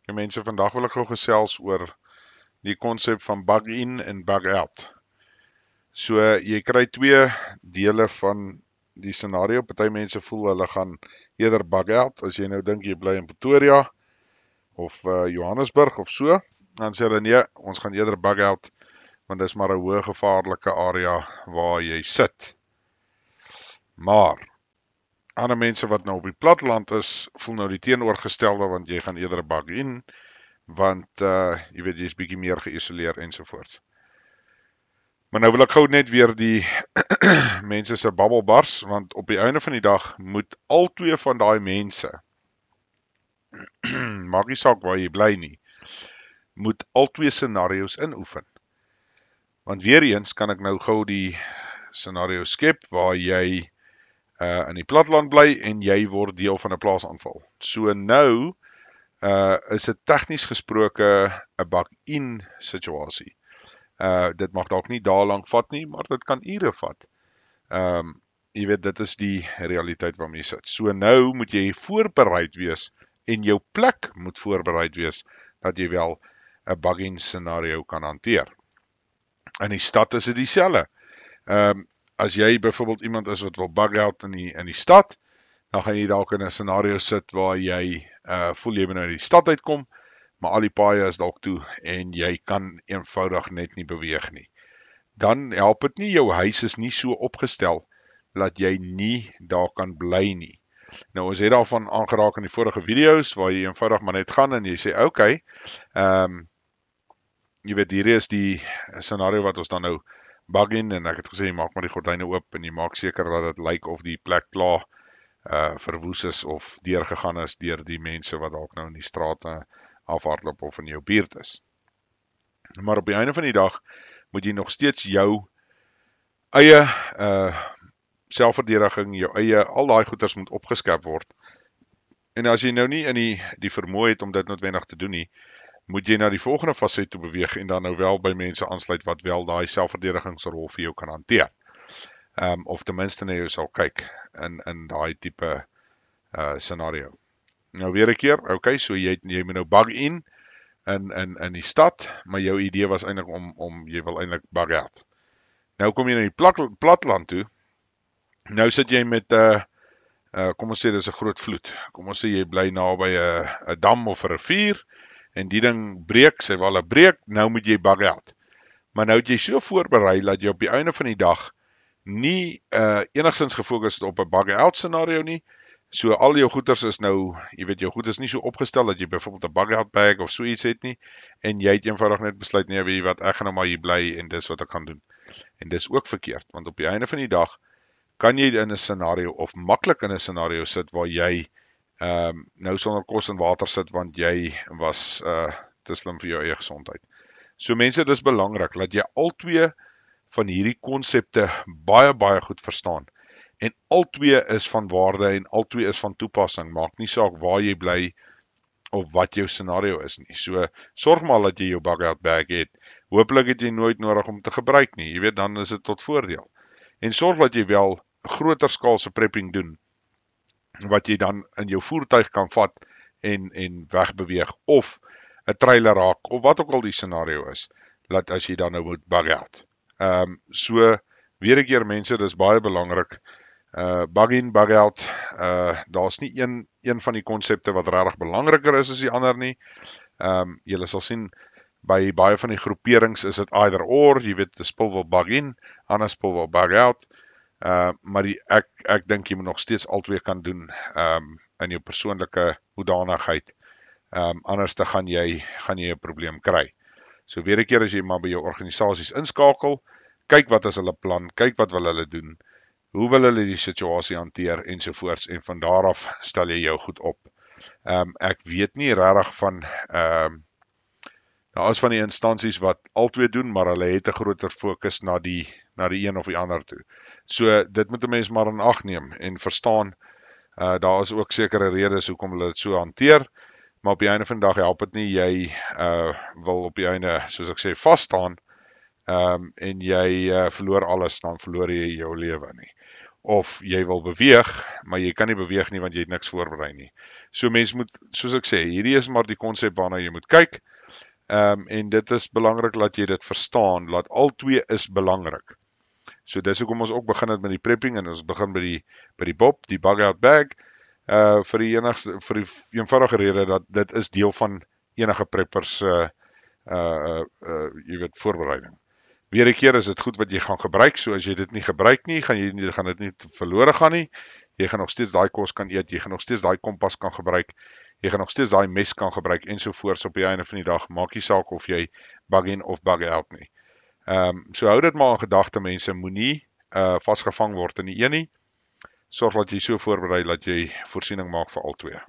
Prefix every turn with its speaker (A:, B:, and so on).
A: Ja, mense, vandag wil ek gou gesels oor die konsep van bug in en bug out. So jy kry twee dele van die scenario. Party mense voel hulle gaan eerder bug out as jy nou dink jy bly in Pretoria of Johannesburg of so, dan sê hulle nee, ons gaan eerder bug out want dis maar 'n hoë gevaarlike area waar jy sit. Maar ander mense wat nou op die platteland is, voel nou die teenoorgestelde want jy gaan eerder bug in want jy weet jy's bietjie meer geïsoleer ensovoorts. Maar nou wil ek gou net weer die mense se babbel bars want op die einde van die dag moet al twee van daai mense maak nie saak waar jy bly nie, moet al twee scenario's inoefen. Want weer eens kan ek nou gou die scenario skep waar jy in die platteland bly en jy word deel van 'n plaasaanval. So nou is dit tegnies gesproke 'n bug-in situasie. Dit mag dalk nie dae lank vat nie, maar dit kan ure vat. Jy weet, dit is die realiteit waarmee jy sit. So nou moet jy voorbereid wees en jou plek moet voorbereid wees dat jy wel 'n bug-in scenario kan hanteer. In die stad is dit dieselfde. As jy byvoorbeeld iemand is wat wil bug out in die stad, dan gaan jy dalk in 'n scenario sit waar jy voel jy moet nou die stad uitkom, maar al die paaie is dalk toe en jy kan eenvoudig net nie beweeg nie. Dan help dit nie, jou huis is nie so opgestel dat jy nie daar kan bly nie. Nou ons het daarvan aangeraak in die vorige video's waar jy eenvoudig maar net gaan en jy sê okay, jy weet hier is die scenario wat ons dan nou bug in en ek het gesê jy maak maar die gordyne oop en jy maak seker dat dit lyk of die plek klaar verwoes is of deurgegaan is deur die mense wat dalk nou in die strate afhardloop of in jou buurt is. Maar op die einde van die dag moet jy nog steeds jou eie selfverdediging, jou eie, al daai goeders moet opgeskep word. En as jy nou nie in die vermoë het om dit noodwendig te doen nie, moet jy na die volgende faset toe beweeg en dan nou wel by mense aansluit wat wel daai selfverdedigingsrol vir jou kan hanteer. Of ten minste na jou sal kyk in daai tipe scenario. Nou weer 'n keer, okay, so jy moet nou bug in die stad, maar jou idee was eintlik om jy wil eintlik bug out. Nou kom jy na die platteland toe. Nou sit jy met kom ons sê dis 'n groot vloed. Kom ons sê jy bly naby 'n dam of 'n rivier en die ding breek, sy walle breek, nou moet jy bug out. Maar nou het jy so voorberei dat jy op die einde van die dag nie enigstens gefokus het op 'n bug out scenario nie. So al jou goeders is nou, jy weet jou goed is nie so opgestel dat jy byvoorbeeld 'n bug out bag of so iets het nie en jy het eenvoudig net besluit nee, weet jy wat, ek gaan nou maar hier bly en dis wat ek gaan doen. En dis ook verkeerd, want op die einde van die dag kan jy in 'n scenario of maklik in 'n scenario sit waar jy nou sonder kos en water sit want jy was te slim vir jou eie gesondheid. So mense, dis belangrik dat jy al twee van hierdie konsepte baie goed verstaan. En al twee is van waarde en al twee is van toepassing. Maak nie saak waar jy bly of wat jou scenario is nie. So sorg maar dat jy jou bug-out bag het. Hoopelik het jy nooit nodig om te gebruik nie. Jy weet, dan is dit tot voordeel. En sorg dat jy wel 'n groter skaalse prepping doen wat jy dan in jou voertuig kan vat en wegbeweeg of 'n trailer raak of wat ook al die scenario is, laat as jy dan nou moet bug out. So weer 'n keer mense, dis baie belangrik. Bug in, bug out, daar's nie een van die konsepte wat regtig belangriker is as die ander nie. Julle sal sien by baie van die groeperings is dit either or, jy weet, 'n spul wil bug in, ander spul wil bug out. Maar ek dink jy moet nog steeds albei kan doen in jou persoonlike hoedanigheid. Anders dan gaan jy 'n probleem kry. So weer 'n keer as jy maar by jou organisasies inskakel, kyk wat is hulle plan, kyk wat wil hulle doen, hoe wil hulle die situasie hanteer ensovoorts en van daar af stel jy jou goed op. Ek weet nie regtig van daar is van die instansies wat albei doen, maar hulle het 'n groter fokus na die een of die ander toe. So dit moet 'n mens maar in ag neem en verstaan. Daar is ook sekere redes hoekom hulle dit so hanteer, maar op die einde van die dag help dit nie jy wil op die einde, soos ek sê, vas staan en jy verloor alles, dan verloor jy jou lewe nie. of jy wil beweeg, maar jy kan nie beweeg nie want jy het niks voorberei nie. So mens moet, soos ek sê, hierdie is maar die konsep waarna jy moet kyk. En dit is belangrik dat jy dit verstaan, dat al twee is belangrik. So dis hoekom ons ook begin het met die prepping en ons begin by die BOP, die bug out bag, vir die eenvoudige rede dat dit is deel van enige preppers jy weet, voorbereiding. Weer 'n keer is dit goed wat jy gaan gebruik, so as jy dit nie gebruik nie, gaan dit nie verlore gaan nie. Jy gaan nog steeds daai kos kan eet, jy gaan nog steeds daai kompas kan gebruik, jy gaan nog steeds daai mes kan gebruik ensovoorts op die einde van die dag, maak nie saak of jy bug in of bug out nie. So hou dit maar in gedagte mense, moenie vasgevang word in die een nie. Sorg dat jy so voorberei dat jy voorsiening maak vir al twee.